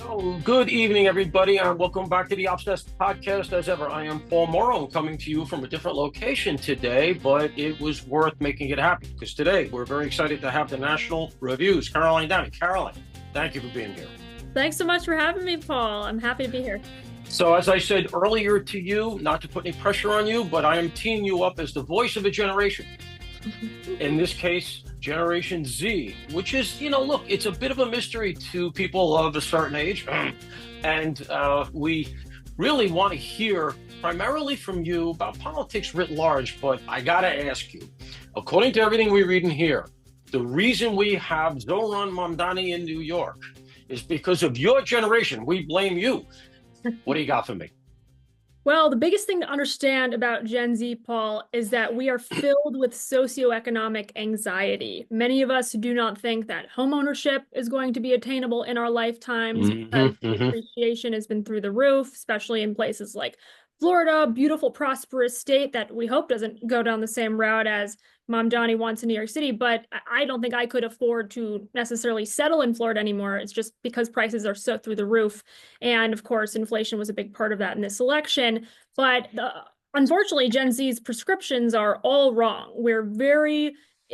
So, good evening, everybody, and welcome back to the Ops Desk podcast. As ever, I am Paul Morrow, coming to you from a different location today, but it was worth making it happen because today we're very excited to have the National Review's Caroline Downey. Caroline, thank you for being here. Thanks so much for having me, Paul. I'm happy to be here. So, as I said earlier to you, not to put any pressure on you, but I am teeing you up as the voice of a generation. In this case, Generation Z, which is, look, it's a bit of a mystery to people of a certain age. And we really want to hear primarily from you about politics writ large. But I got to ask you, according to everything we read in here, the reason we have Zoran Mamdani in New York is because of your generation. We blame you. What do you got for me? Well, the biggest thing to understand about Gen Z, Paul, is that we are filled with socioeconomic anxiety. Many of us do not think that homeownership is going to be attainable in our lifetimes because appreciation has been through the roof, especially in places like Florida, beautiful, prosperous state that we hope doesn't go down the same route as Mamdani wants in New York City. But I don't think I could afford to necessarily settle in Florida anymore. It's just because prices are so through the roof. And of course, inflation was a big part of that in this election. But unfortunately, Gen Z's prescriptions are all wrong. We're very,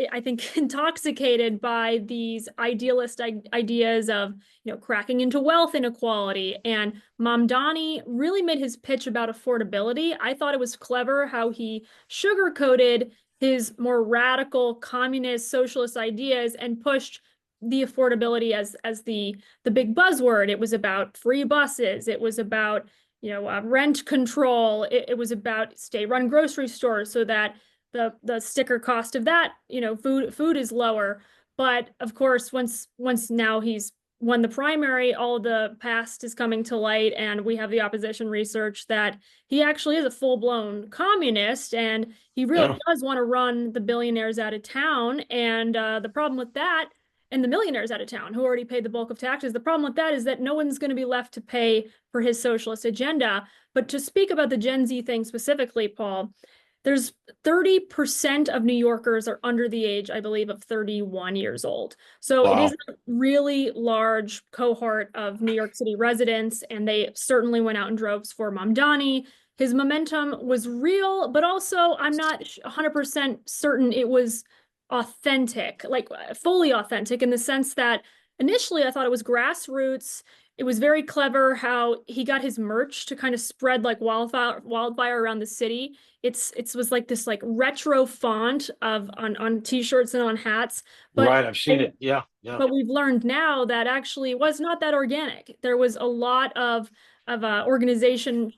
I think, intoxicated by these idealist ideas of, cracking into wealth inequality. And Mamdani really made his pitch about affordability. I thought it was clever how he sugarcoated his more radical communist socialist ideas and pushed the affordability as the big buzzword. It was about free buses. It was about rent control. It was about state-run grocery stores so that the sticker cost of that, food is lower. But of course, once now he's won the primary, all the past is coming to light, and we have the opposition research that he actually is a full-blown communist, and he really does want to run the billionaires out of town. And the problem with that, and the millionaires out of town who already paid the bulk of taxes, the problem with that is that no one's going to be left to pay for his socialist agenda. But to speak about the Gen Z thing specifically, Paul, there's 30% of New Yorkers are under the age, I believe, of 31 years old. So It is a really large cohort of New York City residents, and they certainly went out in droves for Mamdani. His momentum was real, but also I'm not 100% certain it was authentic, like fully authentic, in the sense that initially I thought it was grassroots. It was very clever how he got his merch to kind of spread like wildfire around the city. It was like this like retro font of on t-shirts and on hats. But Right, I've seen it. Yeah. But we've learned now that actually was not that organic. There was a lot of organization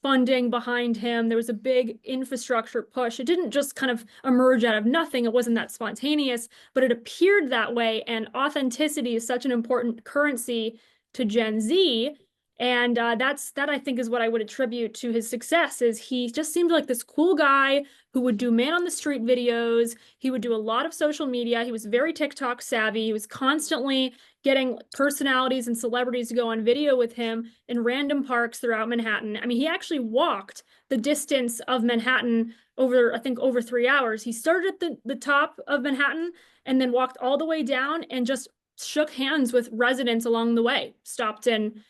funding behind him. There was a big infrastructure push. It didn't just kind of emerge out of nothing. It wasn't that spontaneous, but it appeared that way. And authenticity is such an important currency to Gen Z. And that I think is what I would attribute to his success. Is he just seemed like this cool guy who would do man on the street videos. He would do a lot of social media. He was very TikTok savvy. He was constantly getting personalities and celebrities to go on video with him in random parks throughout Manhattan. I mean, he actually walked the distance of Manhattan over, I think, over 3 hours. He started at the top of Manhattan and then walked all the way down and just shook hands with residents along the way, stopped in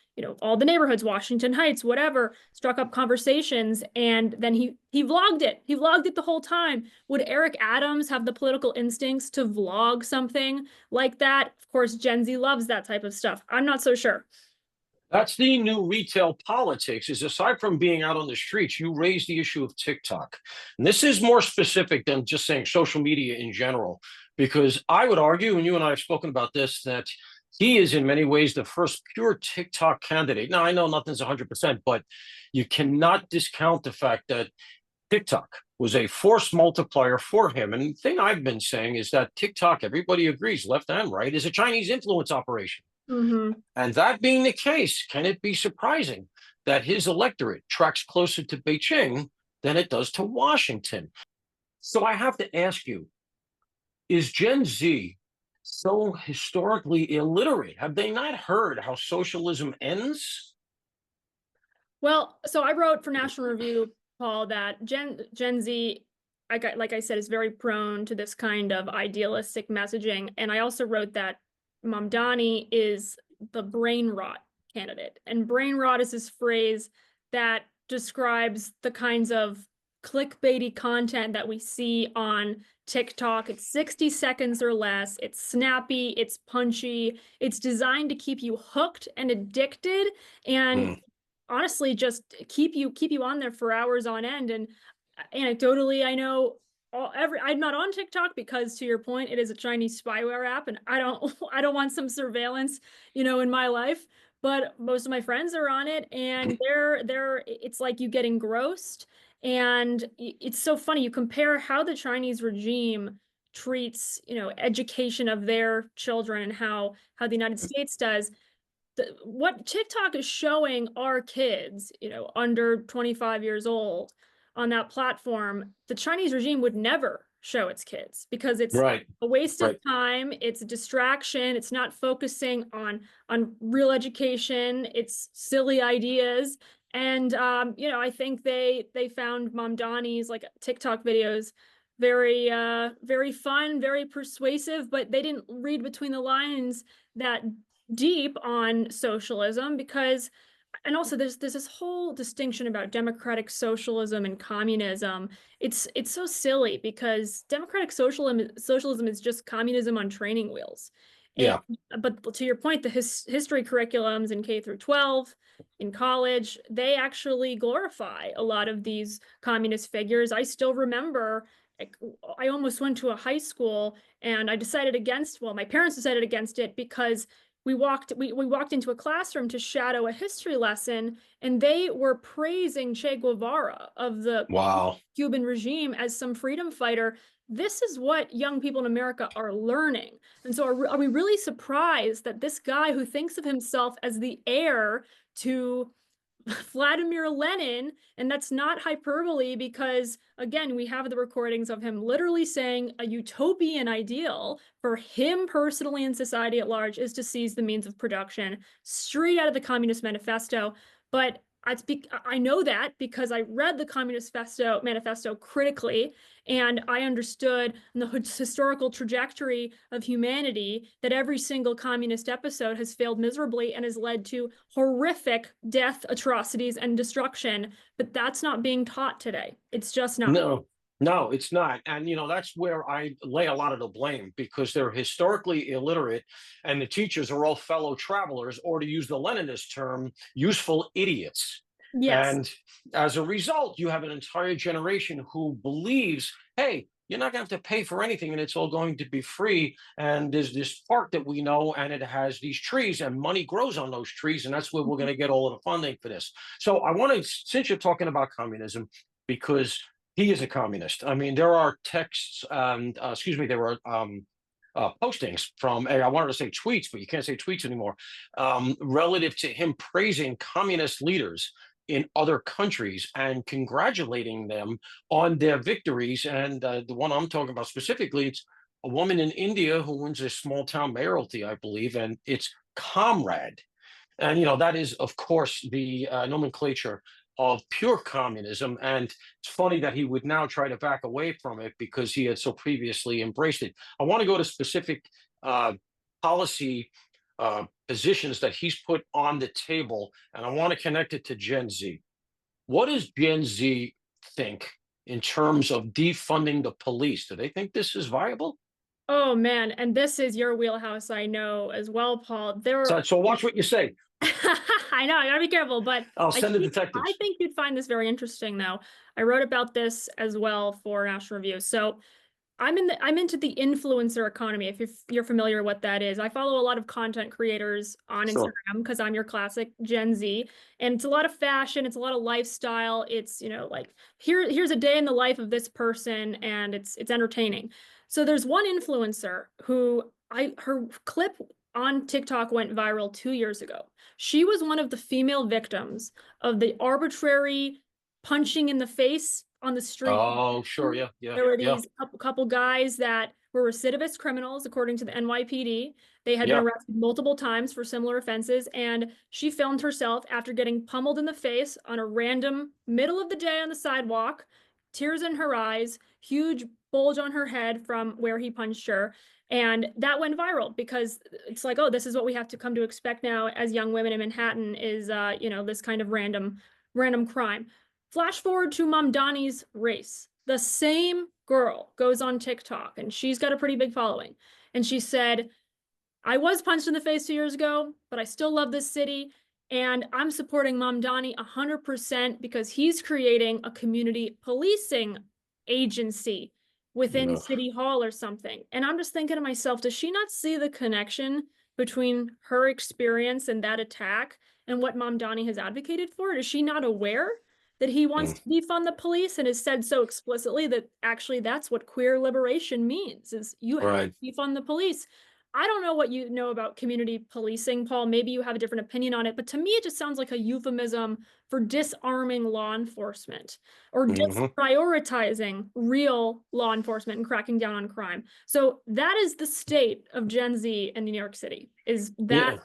all the neighborhoods, Washington Heights, whatever, struck up conversations, and then he vlogged it. He vlogged it the whole time. Would Eric Adams have the political instincts to vlog something like that? Of course, Gen Z loves that type of stuff. I'm not so sure. That's the new retail politics, is aside from being out on the streets, you raise the issue of TikTok. And this is more specific than just saying social media in general, because I would argue, and you and I have spoken about this, that he is in many ways the first pure TikTok candidate. Now, I know nothing's 100%, but you cannot discount the fact that TikTok was a force multiplier for him. And the thing I've been saying is that TikTok, everybody agrees, left and right, is a Chinese influence operation. And that being the case, can it be surprising that his electorate tracks closer to Beijing than it does to Washington? So I have to ask you, is Gen Z so historically illiterate? Have they not heard how socialism ends? Well, so I wrote for National Review, Paul, that Gen Z, like I said, is very prone to this kind of idealistic messaging. And I also wrote that Mamdani is the brain rot candidate. And brain rot is this phrase that describes the kinds of clickbaity content that we see on TikTok. It's 60 seconds or less. It's snappy, it's punchy, it's designed to keep you hooked and addicted, and Mm. honestly just keep you on there for hours on end. And anecdotally, I know I'm not on TikTok because, to your point, it is a Chinese spyware app, and I don't I don't want some surveillance, in my life. But most of my friends are on it, and it's like you get engrossed. And it's so funny. You compare how the Chinese regime treats, education of their children and how the United States does. What TikTok is showing our kids, under 25 years old on that platform, the Chinese regime would never show its kids because it's Right, a waste of right. time, it's a distraction, it's not focusing on real education, it's silly ideas. And I think they found Mom Donnie's like TikTok videos very fun, very persuasive, but they didn't read between the lines that deep on socialism. Because and also there's this whole distinction about democratic socialism and communism. It's so silly because democratic socialism is just communism on training wheels. And Yeah. but to your point, the history curriculums in K through 12 in college, they actually glorify a lot of these communist figures. I still remember, like, I almost went to a high school and I decided against, well, my parents decided against it because we walked into a classroom to shadow a history lesson, and they were praising Che Guevara of the Wow. Cuban regime as some freedom fighter. This is what young people in America are learning. And so are we really surprised that this guy who thinks of himself as the heir to Vladimir Lenin, and that's not hyperbole because, again, we have the recordings of him literally saying a utopian ideal for him personally and society at large is to seize the means of production, straight out of the Communist Manifesto. But I know that because I read the Communist Manifesto critically, and I understood the historical trajectory of humanity that every single communist episode has failed miserably and has led to horrific death, atrocities, and destruction. But that's not being taught today. It's just not. No, no, it's not. And, that's where I lay a lot of the blame because they're historically illiterate and the teachers are all fellow travelers, or to use the Leninist term, useful idiots. Yes. And as a result, you have an entire generation who believes, hey, you're not going to have to pay for anything and it's all going to be free. And there's this park that we know and it has these trees and money grows on those trees. And that's where we're going to get all of the funding for this. So I want to, since you're talking about communism, because he is a communist. I mean, there are texts, excuse me, there were postings from, I wanted to say tweets, but you can't say tweets anymore, relative to him praising communist leaders in other countries and congratulating them on their victories. And the one I'm talking about specifically, it's a woman in India who wins a small town mayoralty, I believe, and it's comrade. And, that is, of course, the nomenclature of pure communism. And it's funny that he would now try to back away from it because he had so previously embraced it. I want to go to specific policy positions that he's put on the table, and I want to connect it to Gen Z. What does Gen Z think in terms of defunding the police? Do they think this is viable? Oh man, and this is your wheelhouse, I know as well, Paul. So watch what you say. I know, I gotta be careful, but I'll I send the think I detectives. think you'd find this very interesting though. I wrote about this as well for National Review. So I'm into the influencer economy, if you're familiar with what that is. I follow a lot of content creators on Sure. Instagram because I'm your classic Gen Z, and it's a lot of fashion, it's a lot of lifestyle. It's, like here's a day in the life of this person, and it's entertaining. So there's one influencer who her clip on TikTok went viral 2 years ago. She was one of the female victims of the arbitrary punching in the face on the street. Oh, sure. Yeah, yeah, There were yeah, these couple guys that were recidivist criminals, according to the NYPD. They had been yeah. arrested multiple times for similar offenses, and she filmed herself after getting pummeled in the face on a random middle of the day on the sidewalk, tears in her eyes, huge bulge on her head from where he punched her. And that went viral because it's like, oh, this is what we have to come to expect now as young women in Manhattan is, this kind of random crime. Flash forward to Mom Donnie's race. The same girl goes on TikTok and she's got a pretty big following. And she said, I was punched in the face 2 years ago, but I still love this city. And I'm supporting Mom Donnie 100% because he's creating a community policing agency within No. City Hall or something. And I'm just thinking to myself, does she not see the connection between her experience and that attack and what Mom Donnie has advocated for? Is she not aware that he wants to defund the police and has said so explicitly that actually that's what queer liberation means, is you have Right. to defund the police? I don't know what you know about community policing, Paul. Maybe you have a different opinion on it, but to me, it just sounds like a euphemism for disarming law enforcement or just Hmm. prioritizing real law enforcement and cracking down on crime. So that is the state of Gen Z in New York City, is Yeah.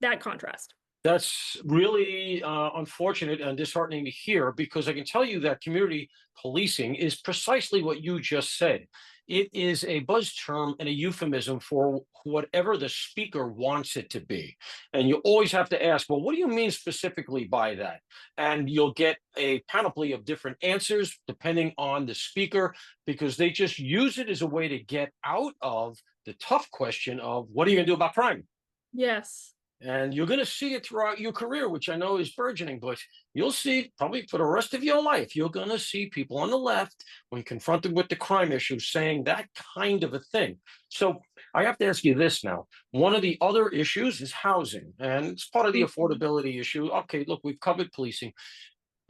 that contrast. That's really unfortunate and disheartening to hear because I can tell you that community policing is precisely what you just said. It is a buzz term and a euphemism for whatever the speaker wants it to be. And you always have to ask, well, what do you mean specifically by that? And you'll get a panoply of different answers depending on the speaker because they just use it as a way to get out of the tough question of what are you going to do about crime? Yes. And you're going to see it throughout your career, which I know is burgeoning, but you'll see probably for the rest of your life, you're going to see people on the left, when confronted with the crime issue, saying that kind of a thing. So I have to ask you this now. One of the other issues is housing, and it's part of the Mhm. affordability issue. Okay, look, we've covered policing.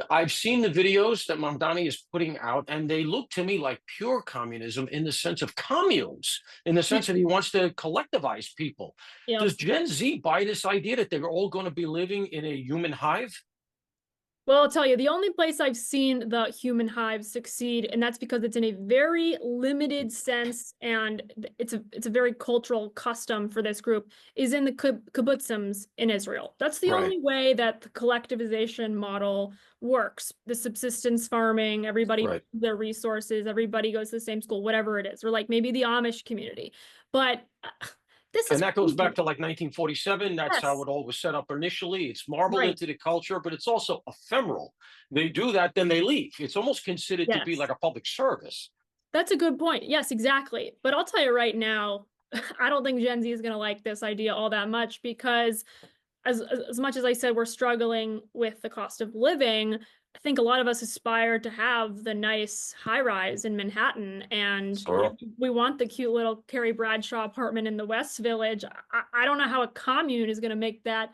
I've seen the videos that Mamdani is putting out, and they look to me like pure communism in the sense of communes, in the sense that he wants to collectivize people. Yep. Does Gen Z buy this idea that they're all going to be living in a human hive? Well, I'll tell you, the only place I've seen the human hive succeed, and that's because it's in a very limited sense, and it's a very cultural custom for this group, is in the kibbutzim in Israel. That's the Right, only way that the collectivization model works. The subsistence farming, everybody right. their resources, everybody goes to the same school, whatever it is, or like maybe the Amish community. But this And is that goes back crazy. to like 1947. That's how Yes, it all was set up initially. It's marbled right. into the culture, but it's also ephemeral. They do that, then they leave. It's almost considered to be Yes. like a public service. That's a good point. Yes, exactly. But I'll tell you right now, I don't think Gen Z is going to like this idea all that much because as much as I said we're struggling with the cost of living, I think a lot of us aspire to have the nice high rise in Manhattan, and Sure. we want the cute little Carrie Bradshaw apartment in the West Village. I don't know how a commune is going to make that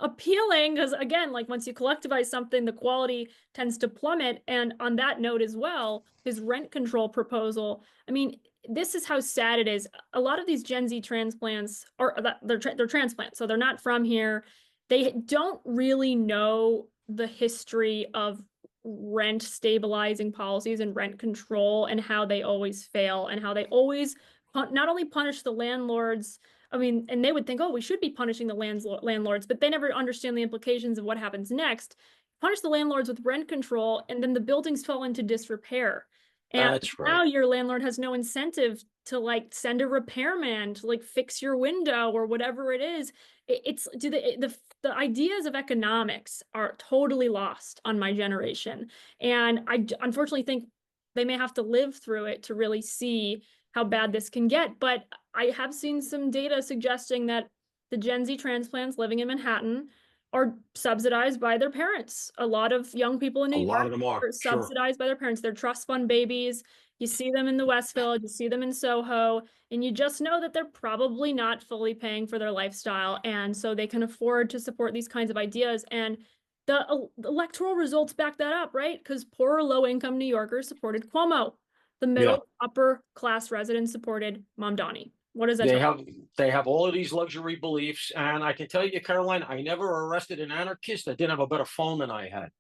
appealing because again, like once you collectivize something, the quality tends to plummet. And on that note as well, his rent control proposal, I mean, this is how sad it is. A lot of these Gen Z transplants are they're transplants, so they're not from here. They don't really know the history of rent stabilizing policies and rent control and how they always fail and how they always not only punish the landlords. I mean, and they would think, oh, we should be punishing the landlords, but they never understand the implications of what happens next. Punish the landlords with rent control, and then the buildings fall into disrepair. And That's now right. your landlord has no incentive to like send a repairman to like fix your window or whatever it is. It's do the ideas of economics are totally lost on my generation. And I unfortunately think they may have to live through it to really see how bad this can get. But I have seen some data suggesting that the Gen Z transplants living in Manhattan are subsidized by their parents. A lot of young people in A New lot York of them are. are Sure. subsidized by their parents. They're trust fund babies. You see them in the West Village, you see them in Soho, and you just know that they're probably not fully paying for their lifestyle. And so they can afford to support these kinds of ideas. And the electoral results back that up, right? Because poor low income New Yorkers supported Cuomo. The Yeah. middle upper class residents supported Mamdani. What does that They tell have they have all of these luxury beliefs, and I can tell you, Caroline, I never arrested an anarchist that didn't have a better phone than I had.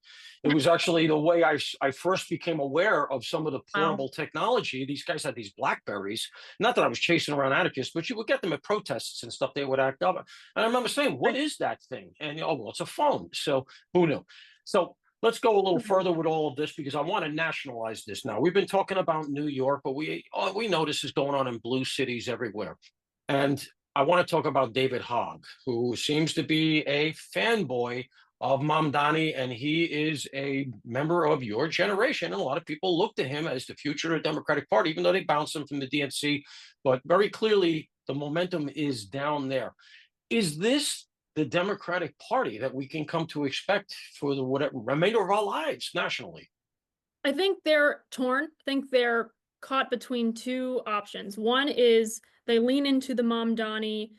It was actually the way I first became aware of some of the Wow. portable technology. These guys had these Blackberries. Not that I was chasing around anarchists, but you would get them at protests and stuff. They would act up, and I remember saying, "What Right. is that thing?" And oh, well, it's a phone. So who knew? So let's go a little Mhm. further with all of this because I want to nationalize this now. We've been talking about New York, but we know this is going on in blue cities everywhere. And I want to talk about David Hogg, who seems to be a fanboy of Mamdani, and he is a member of your generation. And a lot of people look to him as the future of the Democratic Party, even though they bounced him from the DNC. But very clearly, the momentum is down there. Is this the Democratic Party that we can come to expect for the whatever remainder of our lives nationally? I think they're torn. I think they're caught between two options. One is they lean into the Mamdani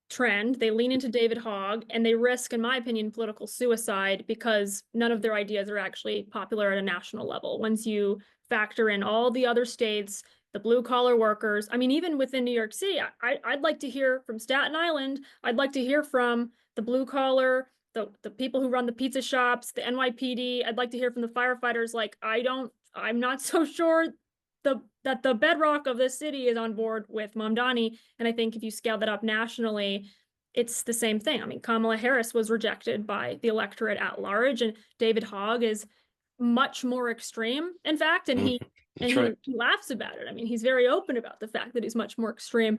trend, they lean into David Hogg, and they risk, in my opinion, political suicide because none of their ideas are actually popular at a national level. Once you factor in all the other states, the blue collar workers, I mean, even within New York City, I'd like to hear from Staten Island. I'd like to hear from the blue collar, the people who run the pizza shops, the NYPD. I'd like to hear from the firefighters. Like, I'm not so sure that the bedrock of this city is on board with Mamdani. And I think if you scale that up nationally, it's the same thing. I mean, Kamala Harris was rejected by the electorate at large, and David Hogg is much more extreme, in fact, and Mm, that's right. he laughs about it. I mean, he's very open about the fact that he's much more extreme.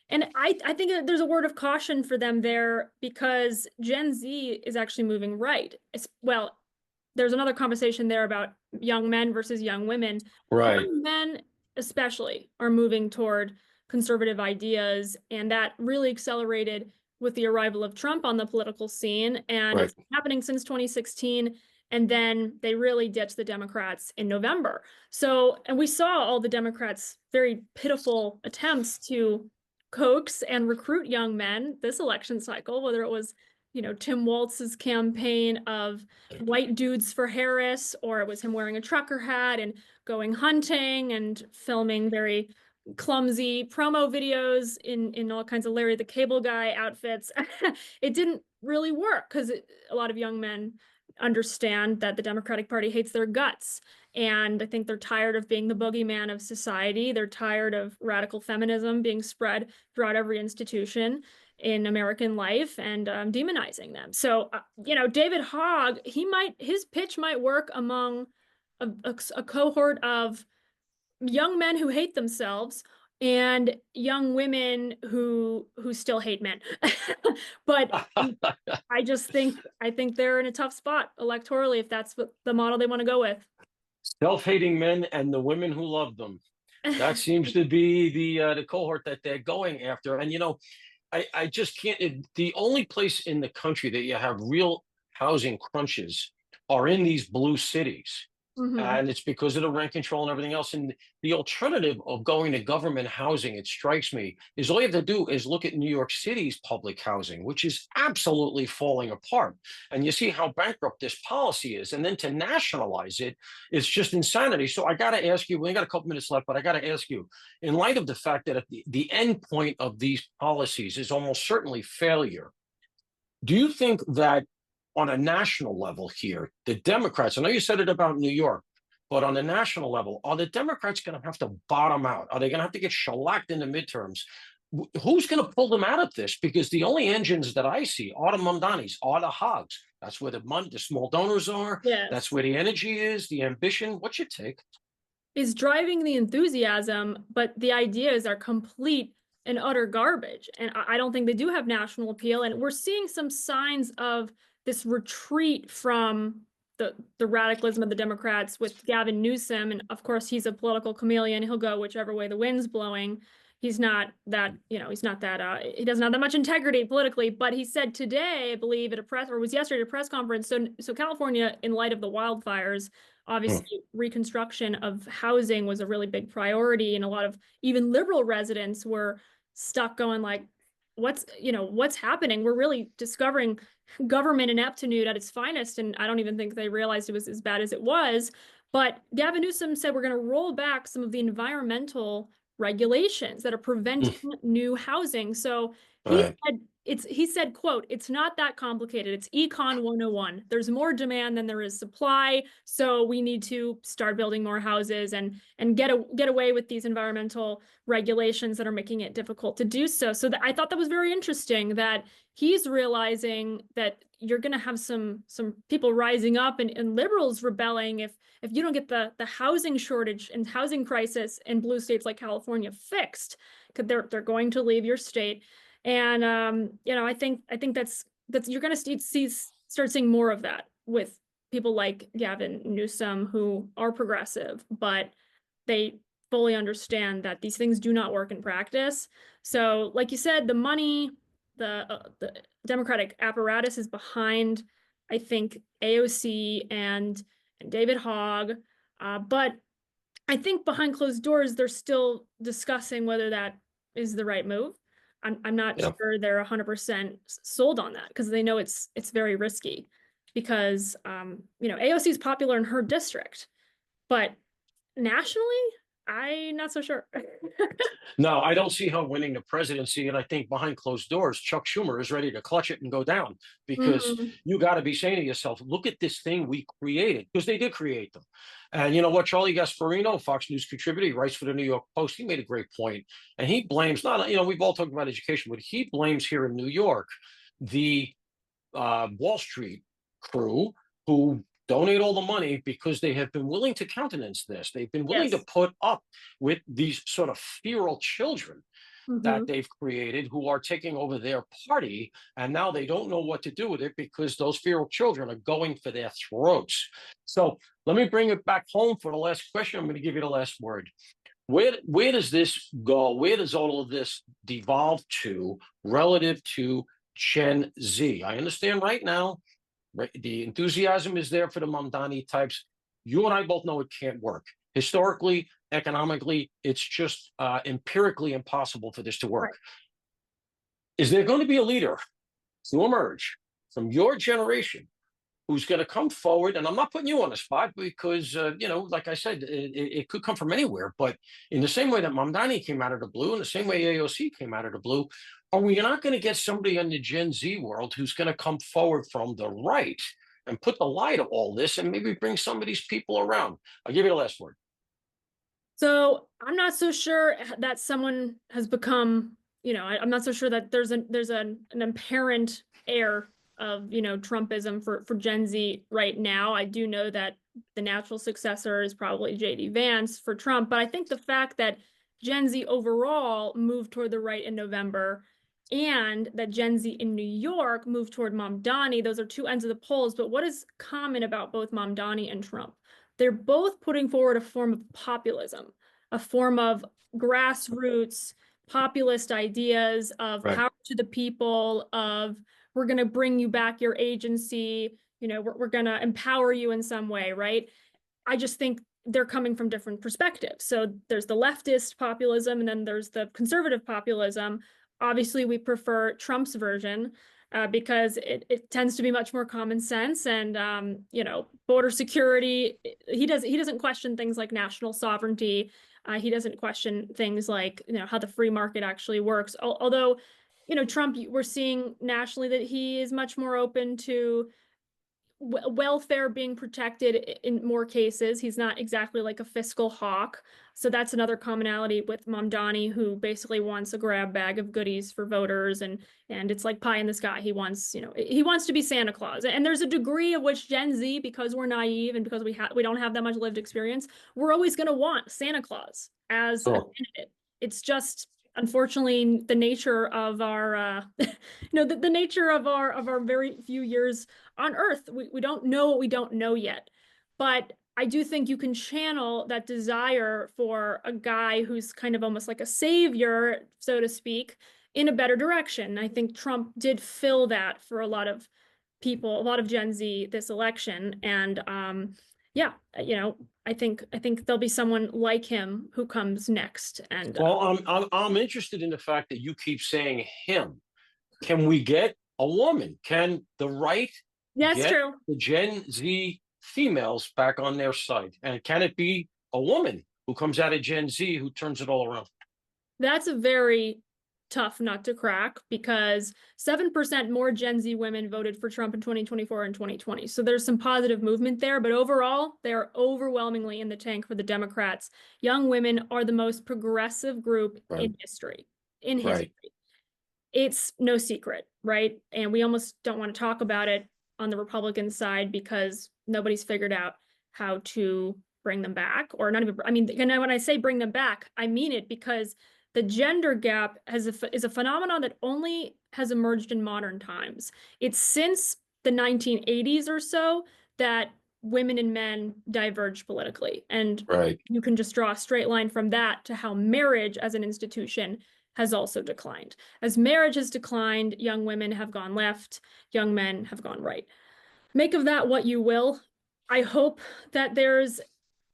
And I think that there's a word of caution for them there because Gen Z is actually moving right. Well, there's another conversation there about young men versus young women. Right, Young men, especially, are moving toward conservative ideas, and that really accelerated with the arrival of Trump on the political scene. And right. it's happening since 2016. And then they really ditched the Democrats in November. So, and we saw all the Democrats' very pitiful attempts to coax and recruit young men this election cycle, whether it was, Tim Walz's campaign of white dudes for Harris, or it was him wearing a trucker hat and going hunting and filming very clumsy promo videos in all kinds of Larry the Cable Guy outfits. It didn't really work because a lot of young men understand that the Democratic Party hates their guts. And I think they're tired of being the boogeyman of society. They're tired of radical feminism being spread throughout every institution in American life and demonizing them. So, David Hogg, his pitch might work among a cohort of young men who hate themselves and young women who still hate men. But I think they're in a tough spot electorally if that's what the model they want to go with. Self-hating men and the women who love them. That seems to be the cohort that they're going after. And I just can't. The only place in the country that you have real housing crunches are in these blue cities. Mhm. And it's because of the rent control and everything else. And the alternative of going to government housing, it strikes me, is all you have to do is look at New York City's public housing, which is absolutely falling apart. And you see how bankrupt this policy is. And then to nationalize it, it's just insanity. So I got to ask you, we got a couple minutes left, but I got to ask you, in light of the fact that at the end point of these policies is almost certainly failure, do you think that on a national level here, the Democrats, I know you said it about New York, but on the national level, are the Democrats going to have to bottom out? Are they going to have to get shellacked in the midterms? Who's going to pull them out of this? Because the only engines that I see are the Mamdanis, are the Hogs. That's where the money, the small donors are. That's Yes. where the energy is, the ambition. What's your take? Is driving the enthusiasm, but the ideas are complete and utter garbage. And I don't think they do have national appeal. And we're seeing some signs of this retreat from the radicalism of the Democrats with Gavin Newsom. And of course, he's a political chameleon. He'll go whichever way the wind's blowing. He's not that, he's not that, he doesn't have that much integrity politically, but he said today, I believe at a press, or was yesterday at a press conference. So California, in light of the wildfires, Hmm. obviously reconstruction of housing was a really big priority, and a lot of even liberal residents were stuck going like, what's happening? We're really discovering government ineptitude at its finest, and I don't even think they realized it was as bad as it was. But Gavin Newsom said we're going to roll back some of the environmental regulations that are preventing new housing. So he Right. said he said, quote, "It's not that complicated. It's econ 101. There's more demand than there is supply, so we need to start building more houses and get away with these environmental regulations that are making it difficult to do so." So I thought that was very interesting that he's realizing that you're going to have some people rising up and liberals rebelling if you don't get the housing shortage and housing crisis in blue states like California fixed, because they're going to leave your state. And I think that's you're going to start seeing more of that with people like Gavin Newsom, who are progressive, but they fully understand that these things do not work in practice. So, like you said, the money, the Democratic apparatus is behind, I think, AOC and David Hogg, but I think behind closed doors, they're still discussing whether that is the right move. I'm not Yeah. sure they're 100% sold on that because they know it's very risky because AOC is popular in her district, but nationally, I'm not so sure. No, I don't see her winning the presidency. And I think behind closed doors, Chuck Schumer is ready to clutch it and go down because Mhm. you got to be saying to yourself, look at this thing we created, because they did create them. And you know what? Charlie Gasparino, Fox News contributor, he writes for the New York Post. He made a great point. And he blames, not, we've all talked about education, but he blames here in New York the Wall Street crew who donate all the money because they have been willing to countenance this. They've been willing to Yes. put up with these sort of feral children that Mhm. they've created who are taking over their party. And now they don't know what to do with it because those feral children are going for their throats. So let me bring it back home for the last question. I'm going to give you the last word. Where does this go? Where does all of this devolve to relative to Gen Z? I understand right now, right, the enthusiasm is there for the Mamdani types. You and I both know it can't work. Historically, economically, it's just empirically impossible for this to work. Right. Is there going to be a leader to emerge from your generation who's going to come forward? And I'm not putting you on the spot because, like I said, it could come from anywhere. But in the same way that Mamdani came out of the blue, in the same way AOC came out of the blue, are we not going to get somebody in the Gen Z world who's going to come forward from the right and put the lie to all this and maybe bring some of these people around? I'll give you the last word. So I'm not so sure that someone has become, I'm not so sure that there's an apparent air of, Trumpism for Gen Z right now. I do know that the natural successor is probably JD Vance for Trump, but I think the fact that Gen Z overall moved toward the right in November and that Gen Z in New York moved toward Mamdani, those are two ends of the polls. But what is common about both Mamdani and Trump? They're both putting forward a form of populism, a form of grassroots populist ideas of Right. power to the people, of we're going to bring you back your agency, we're going to empower you in some way, right? I just think they're coming from different perspectives. So there's the leftist populism and then there's the conservative populism. Obviously, we prefer Trump's version because it tends to be much more common sense and border security. He doesn't question things like national sovereignty. He doesn't question things like how the free market actually works. Although Trump, we're seeing nationally that he is much more open to welfare being protected in more cases. He's not exactly like a fiscal hawk. So that's another commonality with Mamdani, who basically wants a grab bag of goodies for voters, and it's like pie in the sky. He wants to be Santa Claus. And there's a degree of which Gen Z, because we're naive and because we don't have that much lived experience, we're always going to want Santa Claus as a Sure. candidate. It's just unfortunately the nature of our the nature of our very few years on Earth. We don't know what we don't know yet. But I do think you can channel that desire for a guy who's kind of almost like a savior, so to speak, in a better direction. I think Trump did fill that for a lot of people, a lot of Gen Z this election. And yeah, I think there'll be someone like him who comes next. And Well, I'm interested in the fact that you keep saying him. Can we get a woman? Can the right that's get true. the Gen Z females back on their side? And can it be a woman who comes out of Gen Z who turns it all around? That's a very tough nut to crack because 7% more Gen Z women voted for Trump in 2024 and 2020. So there's some positive movement there, but overall, they are overwhelmingly in the tank for the Democrats. Young women are the most progressive group Right. in history. In Right. history. It's no secret, right? And we almost don't want to talk about it on the Republican side because nobody's figured out how to bring them back, or not even, I mean, when I say bring them back, I mean it because the gender gap is a phenomenon that only has emerged in modern times. It's since the 1980s or so that women and men diverge politically. And Right. you can just draw a straight line from that to how marriage as an institution has also declined. As marriage has declined, young women have gone left, young men have gone right. Make of that what you will. I hope that there's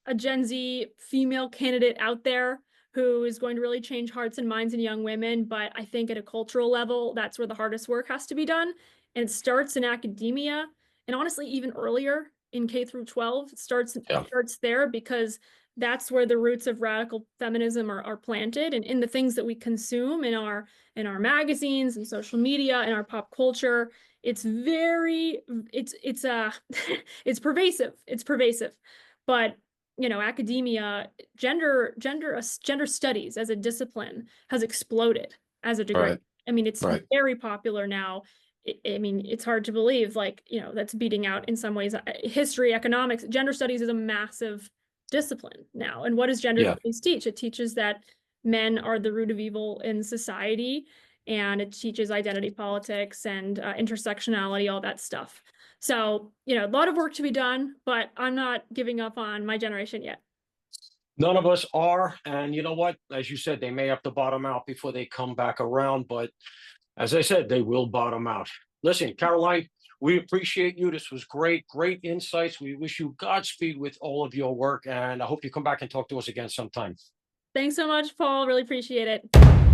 a Gen Z female candidate out there who is going to really change hearts and minds in young women, but I think at a cultural level, that's where the hardest work has to be done. And it starts in academia, and honestly, even earlier in K through 12, it starts there because that's where the roots of radical feminism are planted, and in the things that we consume in our magazines and social media and our pop culture. It's very it's it's pervasive. It's pervasive. But academia, gender studies as a discipline has exploded as a degree. Right. I mean, it's Right. very popular now. I mean, it's hard to believe, like, that's beating out in some ways history, economics. Gender studies is a massive discipline now. And what does gender Yeah. studies teach? It teaches that men are the root of evil in society, and it teaches identity politics and intersectionality, all that stuff. So, a lot of work to be done, but I'm not giving up on my generation yet. None of us are. And you know what? As you said, they may have to bottom out before they come back around. But as I said, they will bottom out. Listen, Caroline, we appreciate you. This was great, great insights. We wish you Godspeed with all of your work. And I hope you come back and talk to us again sometime. Thanks so much, Paul. Really appreciate it.